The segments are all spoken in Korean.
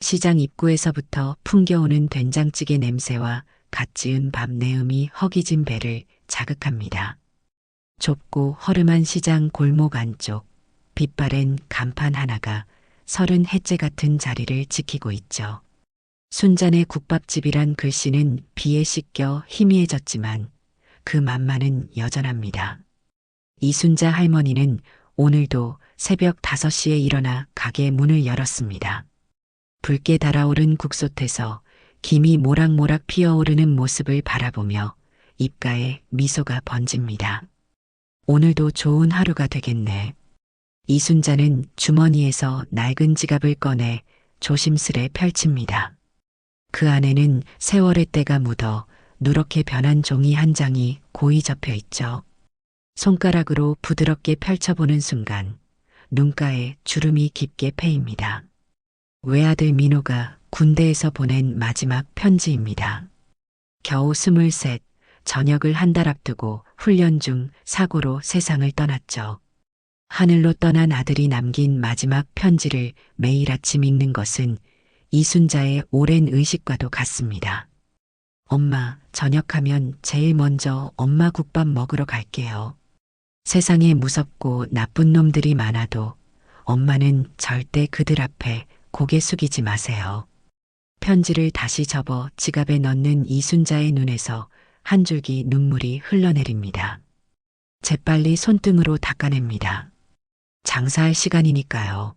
시장 입구에서부터 풍겨오는 된장찌개 냄새와 갓 지은 밥 내음이 허기진 배를 자극합니다. 좁고 허름한 시장 골목 안쪽, 빛바랜 간판 하나가 서른 해째 같은 자리를 지키고 있죠. 순잔의 국밥집이란 글씨는 비에 씻겨 희미해졌지만 그 만만은 여전합니다. 이순자 할머니는 오늘도 새벽 5시에 일어나 가게 문을 열었습니다. 붉게 달아오른 국솥에서 김이 모락모락 피어오르는 모습을 바라보며 입가에 미소가 번집니다. 오늘도 좋은 하루가 되겠네. 이순자는 주머니에서 낡은 지갑을 꺼내 조심스레 펼칩니다. 그 안에는 세월의 때가 묻어 누렇게 변한 종이 한 장이 고이 접혀 있죠. 손가락으로 부드럽게 펼쳐보는 순간 눈가에 주름이 깊게 패입니다. 외아들 민호가 군대에서 보낸 마지막 편지입니다. 겨우 23, 전역을 한 달 앞두고 훈련 중 사고로 세상을 떠났죠. 하늘로 떠난 아들이 남긴 마지막 편지를 매일 아침 읽는 것은 이순자의 오랜 의식과도 같습니다. 엄마, 저녁하면 제일 먼저 엄마 국밥 먹으러 갈게요. 세상에 무섭고 나쁜 놈들이 많아도 엄마는 절대 그들 앞에 고개 숙이지 마세요. 편지를 다시 접어 지갑에 넣는 이순자의 눈에서 한 줄기 눈물이 흘러내립니다. 재빨리 손등으로 닦아냅니다. 장사할 시간이니까요.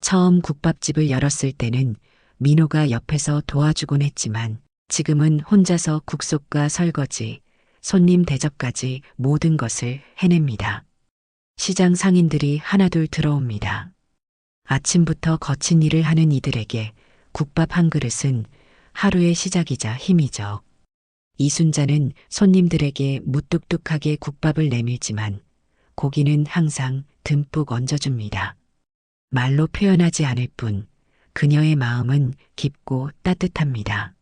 처음 국밥집을 열었을 때는 민호가 옆에서 도와주곤 했지만 지금은 혼자서 국솥과 설거지, 손님 대접까지 모든 것을 해냅니다. 시장 상인들이 하나둘 들어옵니다. 아침부터 거친 일을 하는 이들에게 국밥 한 그릇은 하루의 시작이자 힘이죠. 이순자는 손님들에게 무뚝뚝하게 국밥을 내밀지만 고기는 항상 듬뿍 얹어줍니다. 말로 표현하지 않을 뿐 그녀의 마음은 깊고 따뜻합니다.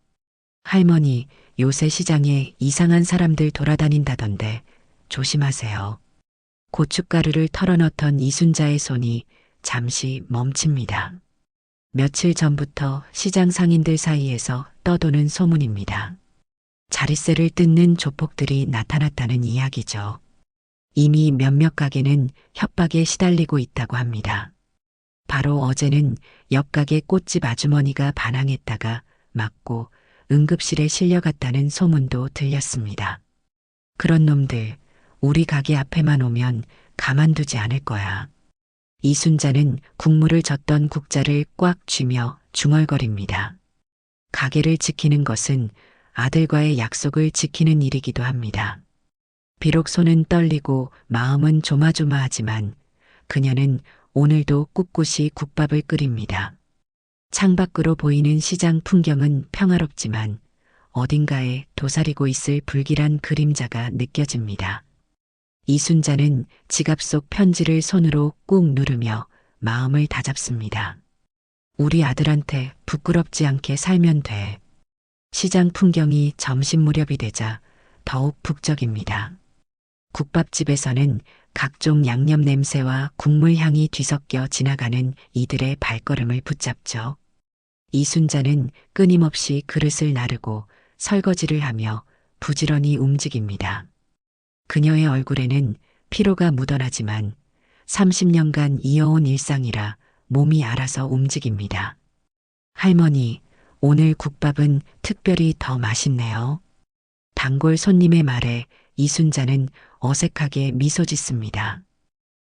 할머니, 요새 시장에 이상한 사람들 돌아다닌다던데 조심하세요. 고춧가루를 털어넣던 이순자의 손이 잠시 멈춥니다. 며칠 전부터 시장 상인들 사이에서 떠도는 소문입니다. 자릿세를 뜯는 조폭들이 나타났다는 이야기죠. 이미 몇몇 가게는 협박에 시달리고 있다고 합니다. 바로 어제는 옆 가게 꽃집 아주머니가 반항했다가 맞고 응급실에 실려갔다는 소문도 들렸습니다. 그런 놈들 우리 가게 앞에만 오면 가만두지 않을 거야. 이순자는 국물을 젓던 국자를 꽉 쥐며 중얼거립니다. 가게를 지키는 것은 아들과의 약속을 지키는 일이기도 합니다. 비록 손은 떨리고 마음은 조마조마하지만 그녀는 오늘도 꿋꿋이 국밥을 끓입니다. 창밖으로 보이는 시장 풍경은 평화롭지만 어딘가에 도사리고 있을 불길한 그림자가 느껴집니다. 이순자는 지갑 속 편지를 손으로 꾹 누르며 마음을 다잡습니다. 우리 아들한테 부끄럽지 않게 살면 돼. 시장 풍경이 점심 무렵이 되자 더욱 북적입니다. 국밥집에서는 각종 양념 냄새와 국물 향이 뒤섞여 지나가는 이들의 발걸음을 붙잡죠. 이순자는 끊임없이 그릇을 나르고 설거지를 하며 부지런히 움직입니다. 그녀의 얼굴에는 피로가 묻어나지만 30년간 이어온 일상이라 몸이 알아서 움직입니다. 할머니, 오늘 국밥은 특별히 더 맛있네요. 단골 손님의 말에 이순자는 어색하게 미소 짓습니다.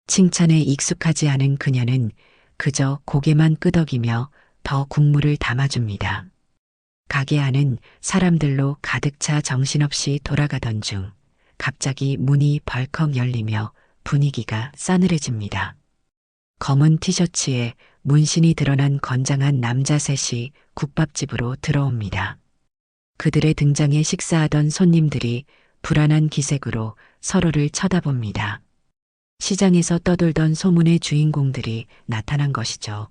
칭찬에 익숙하지 않은 그녀는 그저 고개만 끄덕이며 더 국물을 담아줍니다. 가게 안은 사람들로 가득 차 정신없이 돌아가던 중 갑자기 문이 벌컥 열리며 분위기가 싸늘해집니다. 검은 티셔츠에 문신이 드러난 건장한 남자 셋이 국밥집으로 들어옵니다. 그들의 등장에 식사하던 손님들이 불안한 기색으로 서로를 쳐다봅니다. 시장에서 떠돌던 소문의 주인공들이 나타난 것이죠.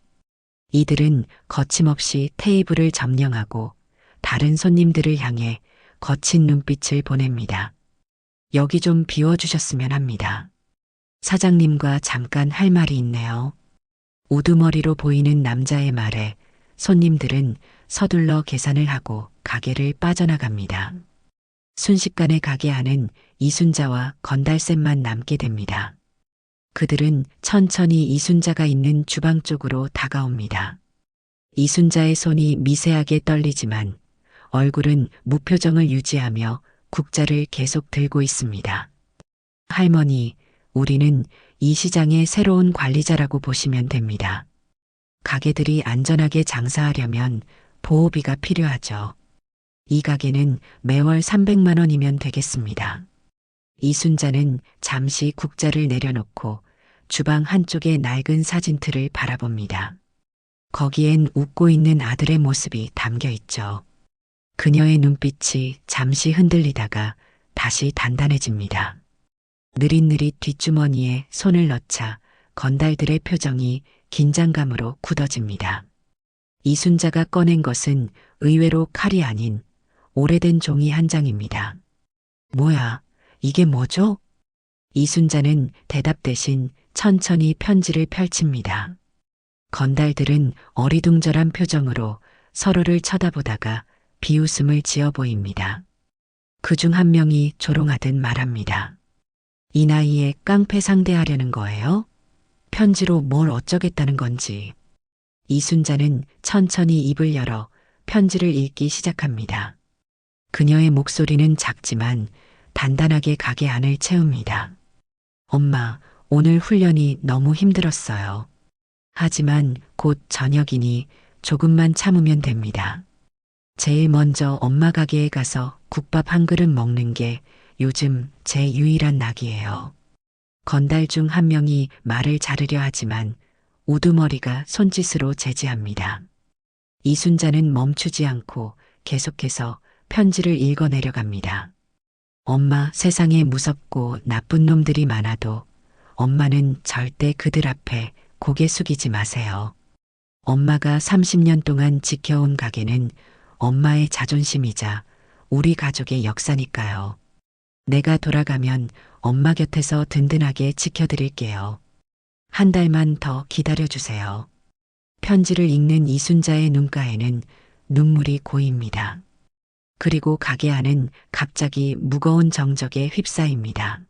이들은 거침없이 테이블을 점령하고 다른 손님들을 향해 거친 눈빛을 보냅니다. 여기 좀 비워주셨으면 합니다. 사장님과 잠깐 할 말이 있네요. 우두머리로 보이는 남자의 말에 손님들은 서둘러 계산을 하고 가게를 빠져나갑니다. 순식간에 가게 안은 이순자와 건달쌤만 남게 됩니다. 그들은 천천히 이순자가 있는 주방 쪽으로 다가옵니다. 이순자의 손이 미세하게 떨리지만 얼굴은 무표정을 유지하며 국자를 계속 들고 있습니다. 할머니, 우리는 이 시장의 새로운 관리자라고 보시면 됩니다. 가게들이 안전하게 장사하려면 보호비가 필요하죠. 이 가게는 매월 300만 원이면 되겠습니다. 이순자는 잠시 국자를 내려놓고 주방 한쪽의 낡은 사진틀을 바라봅니다. 거기엔 웃고 있는 아들의 모습이 담겨 있죠. 그녀의 눈빛이 잠시 흔들리다가 다시 단단해집니다. 느릿느릿 뒷주머니에 손을 넣자 건달들의 표정이 긴장감으로 굳어집니다. 이순자가 꺼낸 것은 의외로 칼이 아닌 오래된 종이 한 장입니다. 뭐야, 이게 뭐죠? 이순자는 대답 대신 천천히 편지를 펼칩니다. 건달들은 어리둥절한 표정으로 서로를 쳐다보다가 비웃음을 지어 보입니다. 그중 한 명이 조롱하듯 말합니다. 이 나이에 깡패 상대하려는 거예요? 편지로 뭘 어쩌겠다는 건지. 이순자는 천천히 입을 열어 편지를 읽기 시작합니다. 그녀의 목소리는 작지만 단단하게 가게 안을 채웁니다. 엄마, 오늘 훈련이 너무 힘들었어요. 하지만 곧 저녁이니 조금만 참으면 됩니다. 제일 먼저 엄마 가게에 가서 국밥 한 그릇 먹는 게 요즘 제 유일한 낙이에요. 건달 중 한 명이 말을 자르려 하지만 우두머리가 손짓으로 제지합니다. 이순자는 멈추지 않고 계속해서 편지를 읽어 내려갑니다. 엄마, 세상에 무섭고 나쁜 놈들이 많아도 엄마는 절대 그들 앞에 고개 숙이지 마세요. 엄마가 30년 동안 지켜온 가게는 엄마의 자존심이자 우리 가족의 역사니까요. 내가 돌아가면 엄마 곁에서 든든하게 지켜드릴게요. 한 달만 더 기다려주세요. 편지를 읽는 이순자의 눈가에는 눈물이 고입니다. 그리고 가게 안은 갑자기 무거운 정적에 휩싸입니다.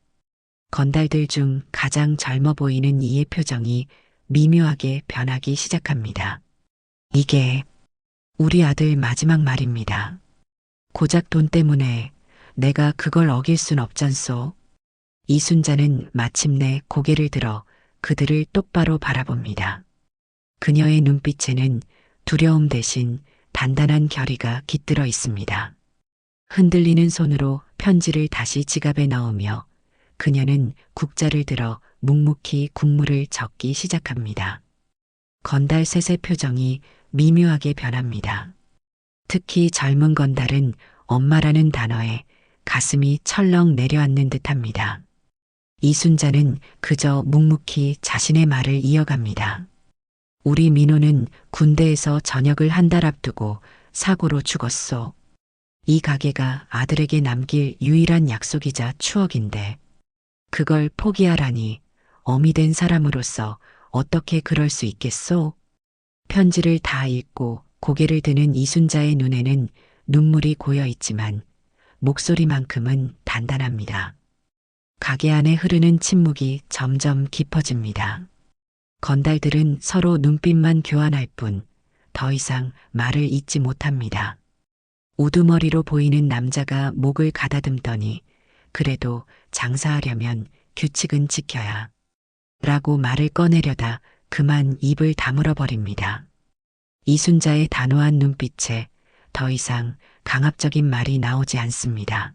건달들 중 가장 젊어 보이는 이의 표정이 미묘하게 변하기 시작합니다. 이게 우리 아들 마지막 말입니다. 고작 돈 때문에 내가 그걸 어길 순 없잖소. 이순자는 마침내 고개를 들어 그들을 똑바로 바라봅니다. 그녀의 눈빛에는 두려움 대신 단단한 결의가 깃들어 있습니다. 흔들리는 손으로 편지를 다시 지갑에 넣으며 그녀는 국자를 들어 묵묵히 국물을 적기 시작합니다. 건달 셋의 표정이 미묘하게 변합니다. 특히 젊은 건달은 엄마라는 단어에 가슴이 철렁 내려앉는 듯합니다. 이순자는 그저 묵묵히 자신의 말을 이어갑니다. 우리 민호는 군대에서 전역을 한 달 앞두고 사고로 죽었소. 이 가게가 아들에게 남길 유일한 약속이자 추억인데 그걸 포기하라니 어미 된 사람으로서 어떻게 그럴 수 있겠소? 편지를 다 읽고 고개를 드는 이순자의 눈에는 눈물이 고여 있지만 목소리만큼은 단단합니다. 가게 안에 흐르는 침묵이 점점 깊어집니다. 건달들은 서로 눈빛만 교환할 뿐 더 이상 말을 잇지 못합니다. 우두머리로 보이는 남자가 목을 가다듬더니 그래도 장사하려면 규칙은 지켜야 라고 말을 꺼내려다 그만 입을 다물어 버립니다. 이순자의 단호한 눈빛에 더 이상 강압적인 말이 나오지 않습니다.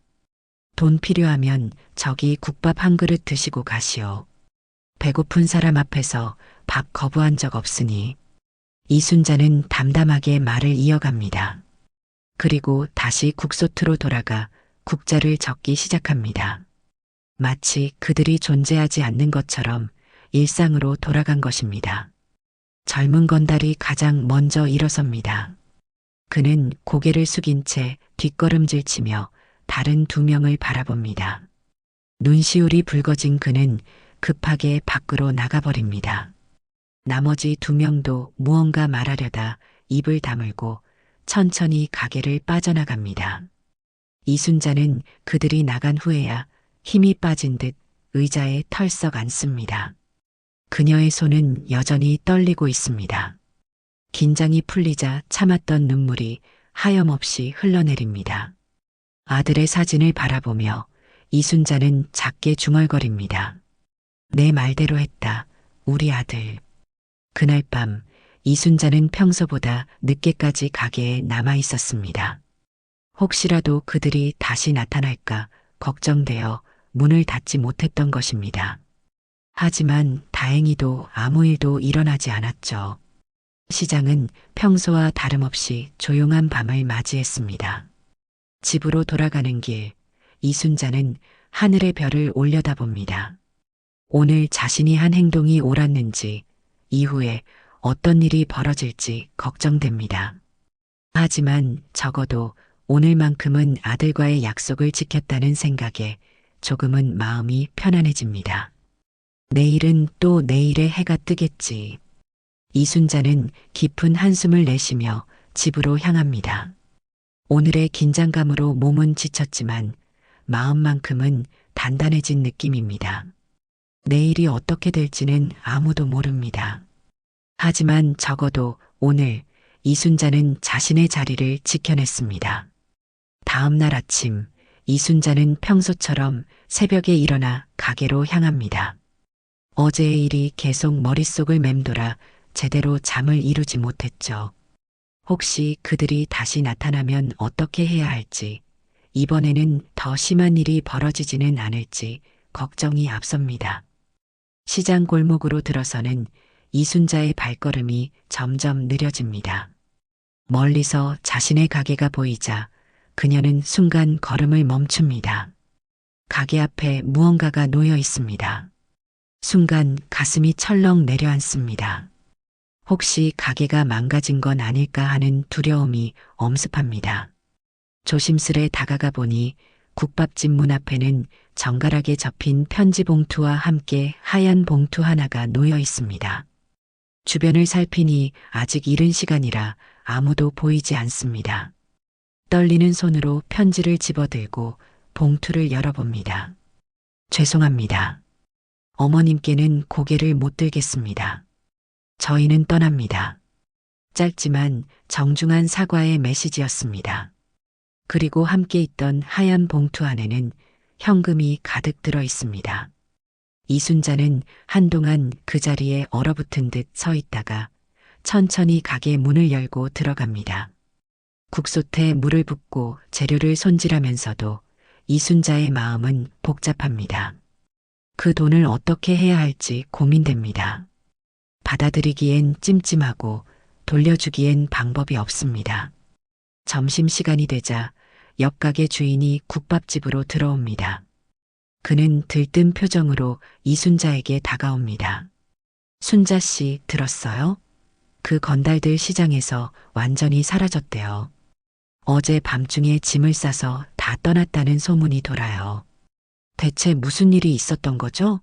돈 필요하면 저기 국밥 한 그릇 드시고 가시오. 배고픈 사람 앞에서 밥 거부한 적 없으니. 이순자는 담담하게 말을 이어갑니다. 그리고 다시 국소투로 돌아가 국자를 적기 시작합니다. 마치 그들이 존재하지 않는 것처럼 일상으로 돌아간 것입니다. 젊은 건달이 가장 먼저 일어섭니다. 그는 고개를 숙인 채 뒷걸음질 치며 다른 두 명을 바라봅니다. 눈시울이 붉어진 그는 급하게 밖으로 나가버립니다. 나머지 두 명도 무언가 말하려다 입을 다물고 천천히 가게를 빠져나갑니다. 이순자는 그들이 나간 후에야 힘이 빠진 듯 의자에 털썩 앉습니다. 그녀의 손은 여전히 떨리고 있습니다. 긴장이 풀리자 참았던 눈물이 하염없이 흘러내립니다. 아들의 사진을 바라보며 이순자는 작게 중얼거립니다. 내 말대로 했다, 우리 아들. 그날 밤 이순자는 평소보다 늦게까지 가게에 남아 있었습니다. 혹시라도 그들이 다시 나타날까 걱정되어 문을 닫지 못했던 것입니다. 하지만 다행히도 아무 일도 일어나지 않았죠. 시장은 평소와 다름없이 조용한 밤을 맞이했습니다. 집으로 돌아가는 길, 이순자는 하늘의 별을 올려다봅니다. 오늘 자신이 한 행동이 옳았는지, 이후에 어떤 일이 벌어질지 걱정됩니다. 하지만 적어도 오늘만큼은 아들과의 약속을 지켰다는 생각에 조금은 마음이 편안해집니다. 내일은 또 내일의 해가 뜨겠지. 이순자는 깊은 한숨을 내쉬며 집으로 향합니다. 오늘의 긴장감으로 몸은 지쳤지만 마음만큼은 단단해진 느낌입니다. 내일이 어떻게 될지는 아무도 모릅니다. 하지만 적어도 오늘 이순자는 자신의 자리를 지켜냈습니다. 다음 날 아침, 이순자는 평소처럼 새벽에 일어나 가게로 향합니다. 어제의 일이 계속 머릿속을 맴돌아 제대로 잠을 이루지 못했죠. 혹시 그들이 다시 나타나면 어떻게 해야 할지, 이번에는 더 심한 일이 벌어지지는 않을지 걱정이 앞섭니다. 시장 골목으로 들어서는 이순자의 발걸음이 점점 느려집니다. 멀리서 자신의 가게가 보이자 그녀는 순간 걸음을 멈춥니다. 가게 앞에 무언가가 놓여 있습니다. 순간 가슴이 철렁 내려앉습니다. 혹시 가게가 망가진 건 아닐까 하는 두려움이 엄습합니다. 조심스레 다가가 보니 국밥집 문 앞에는 정갈하게 접힌 편지 봉투와 함께 하얀 봉투 하나가 놓여 있습니다. 주변을 살피니 아직 이른 시간이라 아무도 보이지 않습니다. 떨리는 손으로 편지를 집어들고 봉투를 열어봅니다. 죄송합니다. 어머님께는 고개를 못 들겠습니다. 저희는 떠납니다. 짧지만 정중한 사과의 메시지였습니다. 그리고 함께 있던 하얀 봉투 안에는 현금이 가득 들어 있습니다. 이순자는 한동안 그 자리에 얼어붙은 듯 서 있다가 천천히 가게 문을 열고 들어갑니다. 국솥에 물을 붓고 재료를 손질하면서도 이순자의 마음은 복잡합니다. 그 돈을 어떻게 해야 할지 고민됩니다. 받아들이기엔 찜찜하고 돌려주기엔 방법이 없습니다. 점심시간이 되자 옆 가게 주인이 국밥집으로 들어옵니다. 그는 들뜬 표정으로 이순자에게 다가옵니다. 순자 씨 들었어요? 그 건달들 시장에서 완전히 사라졌대요. 어제 밤중에 짐을 싸서 다 떠났다는 소문이 돌아요. 대체 무슨 일이 있었던 거죠?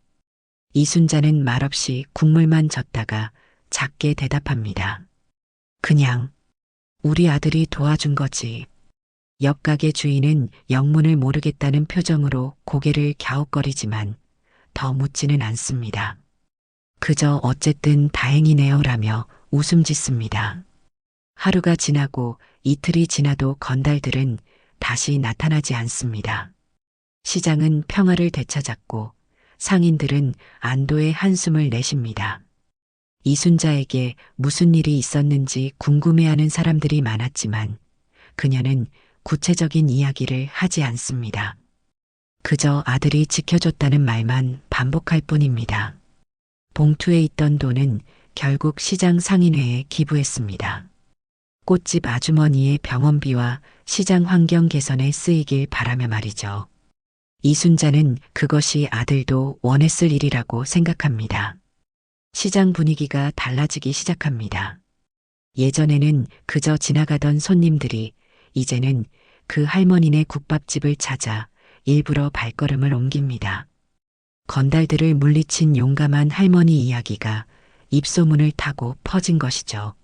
이순자는 말없이 국물만 젓다가 작게 대답합니다. 그냥 우리 아들이 도와준 거지. 옆 가게 주인은 영문을 모르겠다는 표정으로 고개를 갸웃거리지만 더 묻지는 않습니다. 그저 어쨌든 다행이네요라며 웃음 짓습니다. 하루가 지나고 이틀이 지나도 건달들은 다시 나타나지 않습니다. 시장은 평화를 되찾았고 상인들은 안도의 한숨을 내쉽니다. 이순자에게 무슨 일이 있었는지 궁금해하는 사람들이 많았지만 그녀는 구체적인 이야기를 하지 않습니다. 그저 아들이 지켜줬다는 말만 반복할 뿐입니다. 봉투에 있던 돈은 결국 시장 상인회에 기부했습니다. 꽃집 아주머니의 병원비와 시장 환경 개선에 쓰이길 바라며 말이죠. 이순자는 그것이 아들도 원했을 일이라고 생각합니다. 시장 분위기가 달라지기 시작합니다. 예전에는 그저 지나가던 손님들이 이제는 그 할머니네 국밥집을 찾아 일부러 발걸음을 옮깁니다. 건달들을 물리친 용감한 할머니 이야기가 입소문을 타고 퍼진 것이죠.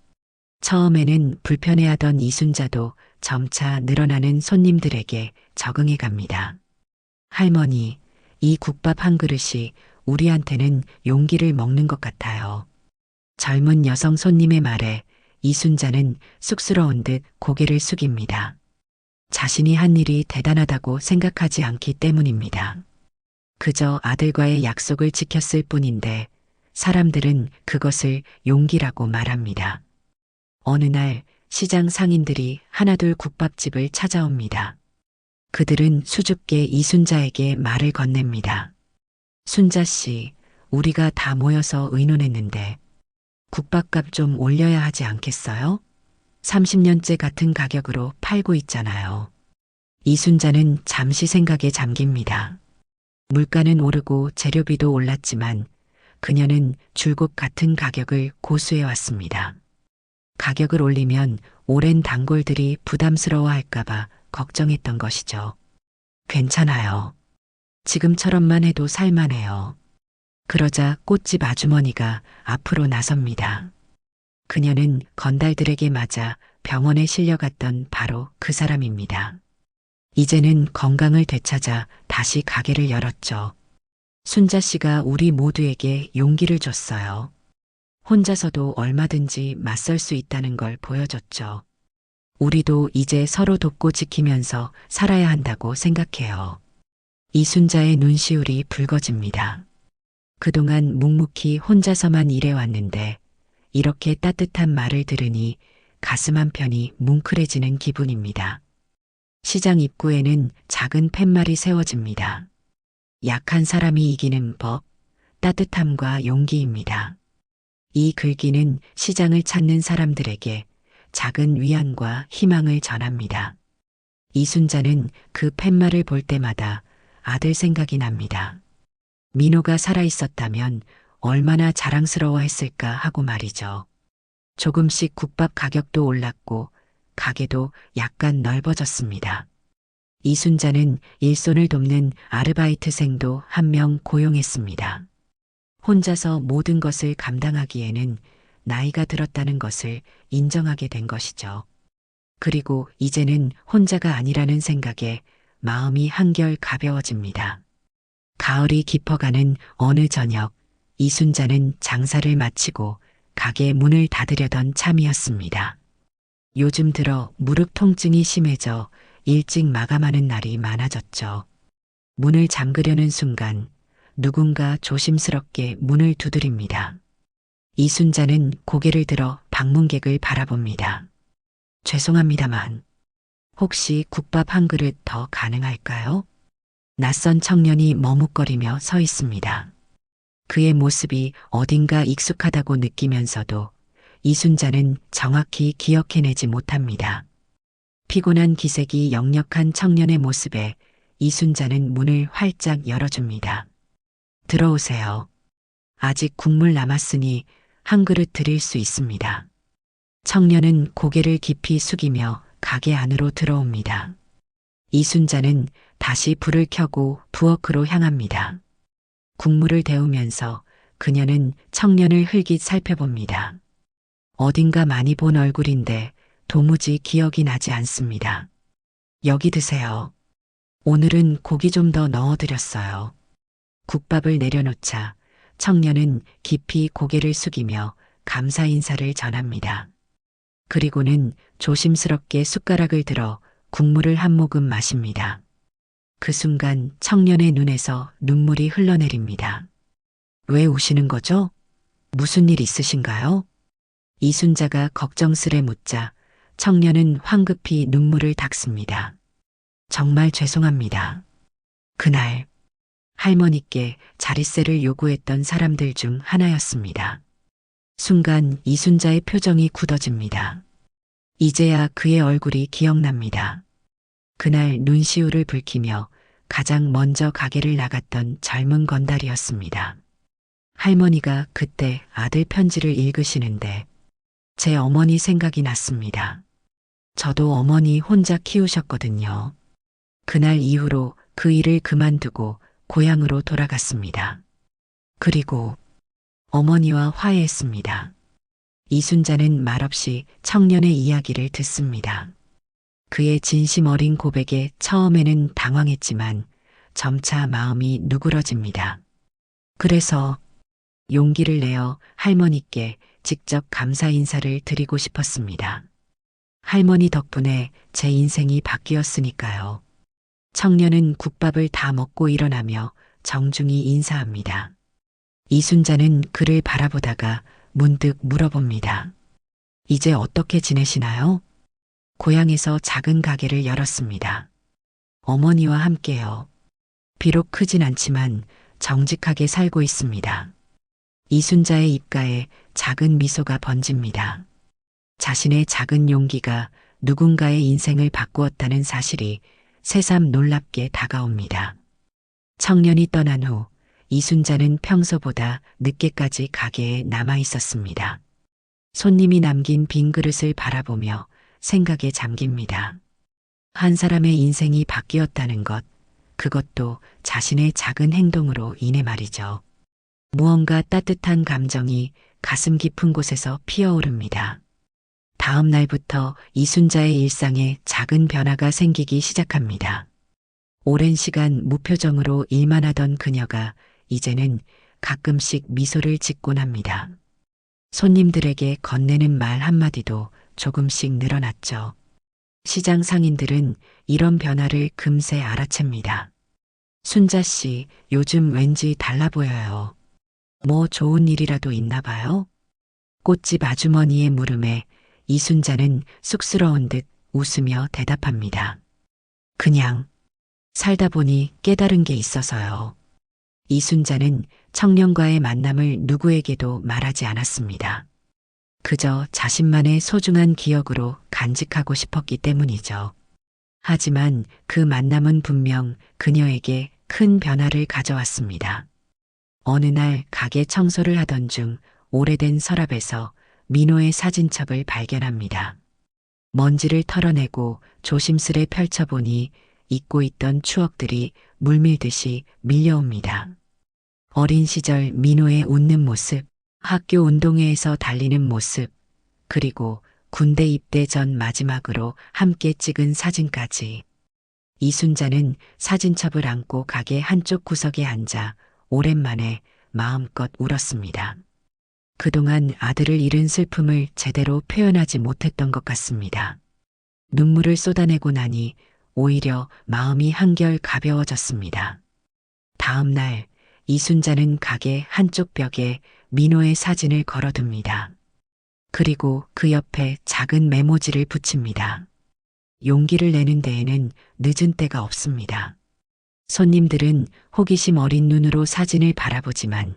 처음에는 불편해하던 이순자도 점차 늘어나는 손님들에게 적응해 갑니다. 할머니, 이 국밥 한 그릇이 우리한테는 용기를 먹는 것 같아요. 젊은 여성 손님의 말에 이순자는 쑥스러운 듯 고개를 숙입니다. 자신이 한 일이 대단하다고 생각하지 않기 때문입니다. 그저 아들과의 약속을 지켰을 뿐인데 사람들은 그것을 용기라고 말합니다. 어느 날 시장 상인들이 하나둘 국밥집을 찾아옵니다. 그들은 수줍게 이순자에게 말을 건넵니다. 순자 씨, 우리가 다 모여서 의논했는데 국밥값 좀 올려야 하지 않겠어요? 30년째 같은 가격으로 팔고 있잖아요. 이순자는 잠시 생각에 잠깁니다. 물가는 오르고 재료비도 올랐지만 그녀는 줄곧 같은 가격을 고수해 왔습니다. 가격을 올리면 오랜 단골들이 부담스러워할까봐 걱정했던 것이죠. 괜찮아요. 지금처럼만 해도 살만해요. 그러자 꽃집 아주머니가 앞으로 나섭니다. 그녀는 건달들에게 맞아 병원에 실려갔던 바로 그 사람입니다. 이제는 건강을 되찾아 다시 가게를 열었죠. 순자 씨가 우리 모두에게 용기를 줬어요. 혼자서도 얼마든지 맞설 수 있다는 걸 보여줬죠. 우리도 이제 서로 돕고 지키면서 살아야 한다고 생각해요. 이순자의 눈시울이 붉어집니다. 그동안 묵묵히 혼자서만 일해왔는데 이렇게 따뜻한 말을 들으니 가슴 한편이 뭉클해지는 기분입니다. 시장 입구에는 작은 팻말이 세워집니다. 약한 사람이 이기는 법, 따뜻함과 용기입니다. 이 글귀는 시장을 찾는 사람들에게 작은 위안과 희망을 전합니다. 이순자는 그 팻말을 볼 때마다 아들 생각이 납니다. 민호가 살아있었다면 얼마나 자랑스러워했을까 하고 말이죠. 조금씩 국밥 가격도 올랐고 가게도 약간 넓어졌습니다. 이순자는 일손을 돕는 아르바이트생도 한 명 고용했습니다. 혼자서 모든 것을 감당하기에는 나이가 들었다는 것을 인정하게 된 것이죠. 그리고 이제는 혼자가 아니라는 생각에 마음이 한결 가벼워집니다. 가을이 깊어가는 어느 저녁, 이순자는 장사를 마치고 가게 문을 닫으려던 참이었습니다. 요즘 들어 무릎 통증이 심해져 일찍 마감하는 날이 많아졌죠. 문을 잠그려는 순간 누군가 조심스럽게 문을 두드립니다. 이순자는 고개를 들어 방문객을 바라봅니다. 죄송합니다만 혹시 국밥 한 그릇 더 가능할까요? 낯선 청년이 머뭇거리며 서 있습니다. 그의 모습이 어딘가 익숙하다고 느끼면서도 이순자는 정확히 기억해내지 못합니다. 피곤한 기색이 역력한 청년의 모습에 이순자는 문을 활짝 열어줍니다. 들어오세요. 아직 국물 남았으니 한 그릇 드릴 수 있습니다. 청년은 고개를 깊이 숙이며 가게 안으로 들어옵니다. 이순자는 다시 불을 켜고 부엌으로 향합니다. 국물을 데우면서 그녀는 청년을 흘깃 살펴봅니다. 어딘가 많이 본 얼굴인데 도무지 기억이 나지 않습니다. 여기 드세요. 오늘은 고기 좀 더 넣어드렸어요. 국밥을 내려놓자 청년은 깊이 고개를 숙이며 감사 인사를 전합니다. 그리고는 조심스럽게 숟가락을 들어 국물을 한 모금 마십니다. 그 순간 청년의 눈에서 눈물이 흘러내립니다. 왜 우시는 거죠? 무슨 일 있으신가요? 이순자가 걱정스레 묻자 청년은 황급히 눈물을 닦습니다. 정말 죄송합니다. 그날 할머니께 자릿세를 요구했던 사람들 중 하나였습니다. 순간 이순자의 표정이 굳어집니다. 이제야 그의 얼굴이 기억납니다. 그날 눈시울을 붉히며 가장 먼저 가게를 나갔던 젊은 건달이었습니다. 할머니가 그때 아들 편지를 읽으시는데 제 어머니 생각이 났습니다. 저도 어머니 혼자 키우셨거든요. 그날 이후로 그 일을 그만두고 고향으로 돌아갔습니다. 그리고 어머니와 화해했습니다. 이순자는 말없이 청년의 이야기를 듣습니다. 그의 진심 어린 고백에 처음에는 당황했지만 점차 마음이 누그러집니다. 그래서 용기를 내어 할머니께 직접 감사 인사를 드리고 싶었습니다. 할머니 덕분에 제 인생이 바뀌었으니까요. 청년은 국밥을 다 먹고 일어나며 정중히 인사합니다. 이순자는 그를 바라보다가 문득 물어봅니다. 이제 어떻게 지내시나요? 고향에서 작은 가게를 열었습니다. 어머니와 함께요. 비록 크진 않지만 정직하게 살고 있습니다. 이순자의 입가에 작은 미소가 번집니다. 자신의 작은 용기가 누군가의 인생을 바꾸었다는 사실이 새삼 놀랍게 다가옵니다. 청년이 떠난 후 이순자는 평소보다 늦게까지 가게에 남아 있었습니다. 손님이 남긴 빈 그릇을 바라보며 생각에 잠깁니다. 한 사람의 인생이 바뀌었다는 것, 그것도 자신의 작은 행동으로 인해 말이죠. 무언가 따뜻한 감정이 가슴 깊은 곳에서 피어오릅니다. 다음 날부터 이순자의 일상에 작은 변화가 생기기 시작합니다. 오랜 시간 무표정으로 일만 하던 그녀가 이제는 가끔씩 미소를 짓곤 합니다. 손님들에게 건네는 말 한마디도 조금씩 늘어났죠. 시장 상인들은 이런 변화를 금세 알아챕니다. 순자 씨, 요즘 왠지 달라 보여요. 뭐 좋은 일이라도 있나 봐요? 꽃집 아주머니의 물음에 이순자는 쑥스러운 듯 웃으며 대답합니다. 그냥 살다 보니 깨달은 게 있어서요. 이순자는 청년과의 만남을 누구에게도 말하지 않았습니다. 그저 자신만의 소중한 기억으로 간직하고 싶었기 때문이죠. 하지만 그 만남은 분명 그녀에게 큰 변화를 가져왔습니다. 어느 날 가게 청소를 하던 중 오래된 서랍에서 민호의 사진첩을 발견합니다. 먼지를 털어내고 조심스레 펼쳐보니 잊고 있던 추억들이 물밀듯이 밀려옵니다. 어린 시절 민호의 웃는 모습, 학교 운동회에서 달리는 모습, 그리고 군대 입대 전 마지막으로 함께 찍은 사진까지. 이순자는 사진첩을 안고 가게 한쪽 구석에 앉아 오랜만에 마음껏 울었습니다. 그동안 아들을 잃은 슬픔을 제대로 표현하지 못했던 것 같습니다. 눈물을 쏟아내고 나니 오히려 마음이 한결 가벼워졌습니다. 다음 날 이순자는 가게 한쪽 벽에 민호의 사진을 걸어둡니다. 그리고 그 옆에 작은 메모지를 붙입니다. 용기를 내는 데에는 늦은 때가 없습니다. 손님들은 호기심 어린 눈으로 사진을 바라보지만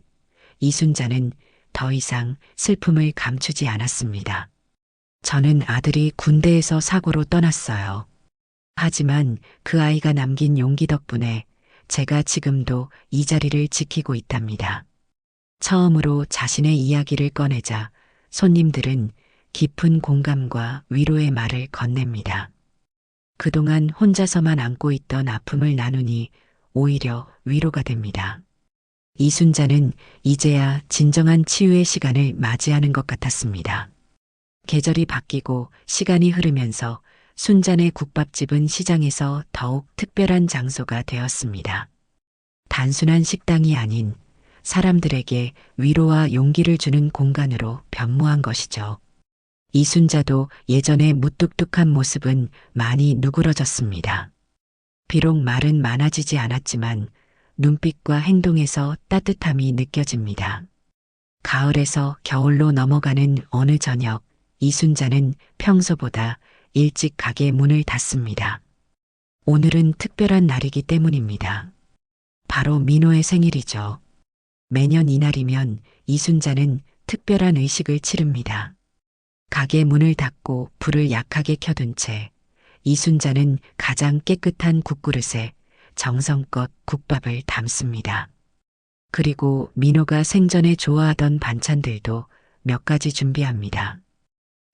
이순자는 더 이상 슬픔을 감추지 않았습니다. 저는 아들이 군대에서 사고로 떠났어요. 하지만 그 아이가 남긴 용기 덕분에 제가 지금도 이 자리를 지키고 있답니다. 처음으로 자신의 이야기를 꺼내자 손님들은 깊은 공감과 위로의 말을 건넵니다. 그동안 혼자서만 안고 있던 아픔을 나누니 오히려 위로가 됩니다. 이순자는 이제야 진정한 치유의 시간을 맞이하는 것 같았습니다. 계절이 바뀌고 시간이 흐르면서 순잔의 국밥집은 시장에서 더욱 특별한 장소가 되었습니다. 단순한 식당이 아닌 사람들에게 위로와 용기를 주는 공간으로 변모한 것이죠. 이순자도 예전의 무뚝뚝한 모습은 많이 누그러졌습니다. 비록 말은 많아지지 않았지만 눈빛과 행동에서 따뜻함이 느껴집니다. 가을에서 겨울로 넘어가는 어느 저녁, 이순자는 평소보다 일찍 가게 문을 닫습니다. 오늘은 특별한 날이기 때문입니다. 바로 민호의 생일이죠. 매년 이날이면 이순자는 특별한 의식을 치릅니다. 가게 문을 닫고 불을 약하게 켜둔 채 이순자는 가장 깨끗한 국그릇에 정성껏 국밥을 담습니다. 그리고 민호가 생전에 좋아하던 반찬들도 몇 가지 준비합니다.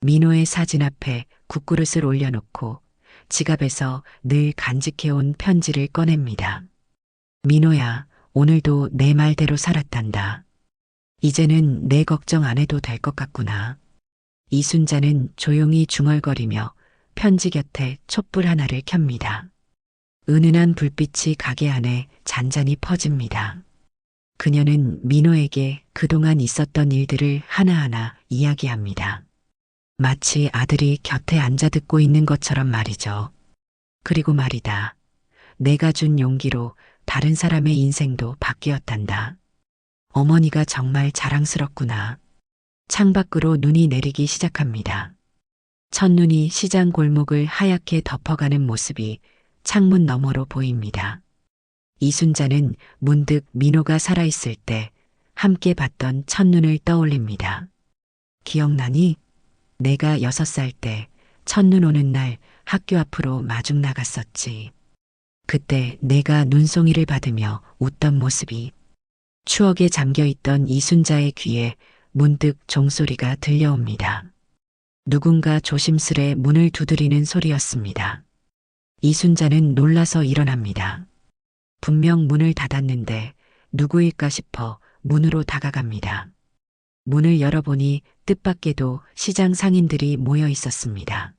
민호의 사진 앞에 국그릇을 올려놓고 지갑에서 늘 간직해온 편지를 꺼냅니다. 민호야, 오늘도 내 말대로 살았단다. 이제는 내 걱정 안 해도 될 것 같구나. 이순자는 조용히 중얼거리며 편지 곁에 촛불 하나를 켭니다. 은은한 불빛이 가게 안에 잔잔히 퍼집니다. 그녀는 민호에게 그동안 있었던 일들을 하나하나 이야기합니다. 마치 아들이 곁에 앉아 듣고 있는 것처럼 말이죠. 그리고 말이다. 내가 준 용기로 다른 사람의 인생도 바뀌었단다. 어머니가 정말 자랑스럽구나. 창밖으로 눈이 내리기 시작합니다. 첫눈이 시장 골목을 하얗게 덮어가는 모습이 창문 너머로 보입니다. 이순자는 문득 민호가 살아있을 때 함께 봤던 첫눈을 떠올립니다. 기억나니? 내가 6살 때 첫눈 오는 날 학교 앞으로 마중 나갔었지. 그때 내가 눈송이를 받으며 웃던 모습이. 추억에 잠겨있던 이순자의 귀에 문득 종소리가 들려옵니다. 누군가 조심스레 문을 두드리는 소리였습니다. 이순자는 놀라서 일어납니다. 분명 문을 닫았는데 누구일까 싶어 문으로 다가갑니다. 문을 열어보니 뜻밖에도 시장 상인들이 모여 있었습니다.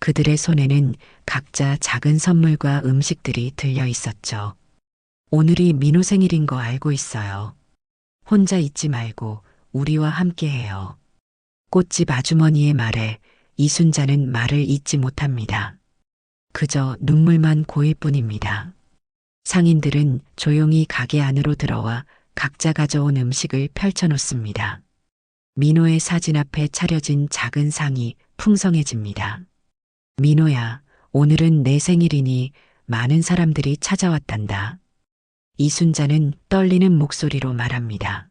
그들의 손에는 각자 작은 선물과 음식들이 들려 있었죠. 오늘이 민호 생일인 거 알고 있어요. 혼자 있지 말고 우리와 함께해요. 꽃집 아주머니의 말에 이순자는 말을 잇지 못합니다. 그저 눈물만 고일 뿐입니다. 상인들은 조용히 가게 안으로 들어와 각자 가져온 음식을 펼쳐놓습니다. 민호의 사진 앞에 차려진 작은 상이 풍성해집니다. 민호야, 오늘은 내 생일이니 많은 사람들이 찾아왔단다. 이순자는 떨리는 목소리로 말합니다.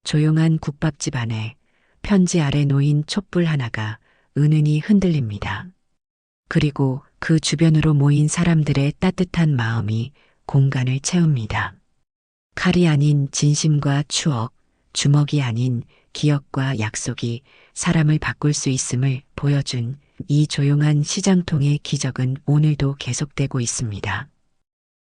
조용한 국밥집 안에 편지 아래 놓인 촛불 하나가 은은히 흔들립니다. 그리고 그 주변으로 모인 사람들의 따뜻한 마음이 공간을 채웁니다. 칼이 아닌 진심과 추억, 주먹이 아닌 기억과 약속이 사람을 바꿀 수 있음을 보여준 이 조용한 시장통의 기적은 오늘도 계속되고 있습니다.